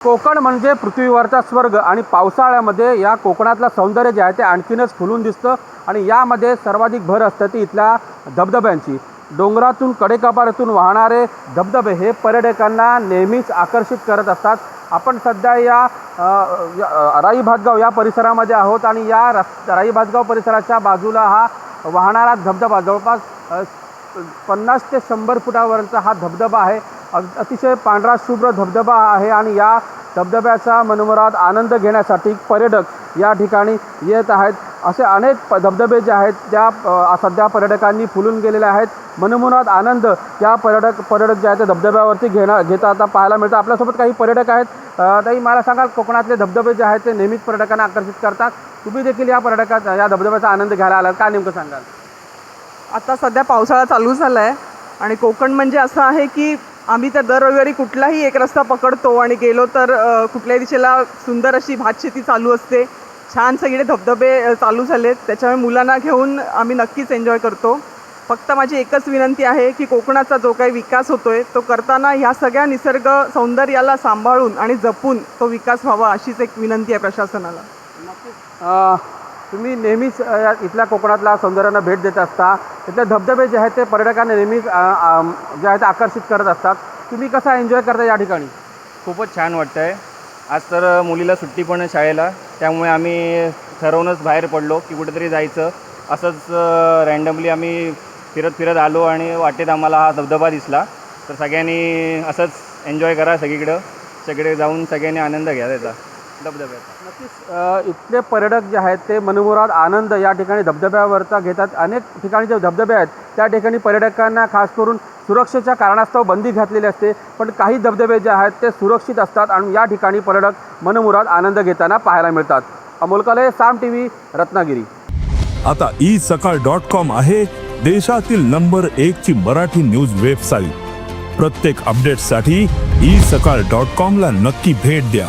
कोकण म्हणजे पृथ्वीवरचा स्वर्ग आणि पावसाळ्यामध्ये या कोकणातलं सौंदर्य जे आहे ते आणखीनच फुलून दिसतं आणि यामध्ये सर्वाधिक भर असते ती इथल्या धबधब्यांची। डोंगरातून कडेकपारीतून वाहणारे धबधबे हे पर्यटकांना नेहमीच आकर्षित करत असतात। आपण सध्या या राई भातगाव या परिसरामध्ये आहोत आणि या राई भातगाव परिसराच्या बाजूला हा वाहणारा धबधबा जवळपास 50 ते 100 फुटावरचा हा धबधबा आहे। अतिशय पांढरा शुभ्र धबधबा आहे आणि या धबधब्याचा मनमुराद आनंद घेण्यासाठी पर्यटक या ठिकाणी येत आहेत। असे अनेक धबधबे जे आहेत त्या सध्या पर्यटकांनी फुलून गेलेले आहेत। मनमुराद आनंद या पर्यटक जे आहेत ते धबधब्यावरती घेतात पाहायला मिळतं। आपल्यासोबत काही पर्यटक आहेत। ताई, मला सांगाल कोकणातले धबधबे जे आहेत ते नेहमीच पर्यटकांना आकर्षित करतात, तुम्ही देखील या धबधब्याचा आनंद घ्यायला आलात, काय नेमकं सांगाल? आता सध्या पावसाळा चालू झाला आहे आणि कोकण म्हणजे असं आहे की आम्ही तर दर रविवारी कुठलाही एक रस्ता पकडतो आणि गेलो तर कुठल्याही दिशेला सुंदर अशी भातशेती चालू असते, छान सगळे धबधबे चालू झालेत, त्याच्यामुळे मुलांना घेऊन आम्ही नक्कीच एन्जॉय करतो। फक्त माझी एकच विनंती आहे की कोकणाचा जो काही विकास होतोय तो करताना ह्या सगळ्या निसर्ग सौंदर्याला सांभाळून आणि जपून तो विकास व्हावा अशीच एक विनंती आहे प्रशासनाला। नक्कीच तुम्ही नेहमीच इथल्या कोकणातल्या सौंदर्यांना भेट देत असता, इथले धबधबे जे आहेत ते पर्यटकांना नेहमीच जे आहेत आकर्षित करत असतात, तुम्ही कसा एन्जॉय करता या ठिकाणी? खूपच छान वाटतं आहे। आज तर मुलीला सुट्टी पण आहे शाळेला, त्यामुळे आम्ही ठरवूनच बाहेर पडलो की कुठेतरी जायचं। असंच रँडमली आम्ही फिरत आलो आणि वाटेत आम्हाला हा धबधबा दिसला। तर सगळ्यांनी असंच एन्जॉय करा, सगळीकडे जाऊन सगळ्यांनी आनंद घ्या त्याचा धबधब्याचा। नक्कीच इथले पर्यटक जे आहेत ते मनमुराद आनंद या ठिकाणी धबधब्यावरचा घेतात। अनेक ठिकाणी जे धबधबे आहेत त्या ठिकाणी पर्यटकांना खास करून सुरक्षेच्या कारणास्तव बंदी घातलेली असते, पण काही धबधबे जे आहेत ते सुरक्षित असतात आणि या ठिकाणी पर्यटक मनमुराद आनंद घेताना पाहायला मिळतात। अमोल कले, साम टीव्ही, रत्नागिरी। आता isakal.com आहे देशातील नंबर 1 ची मराठी न्यूज वेबसाईट। प्रत्येक अपडेटसाठी isakal.com ला नक्की भेट द्या।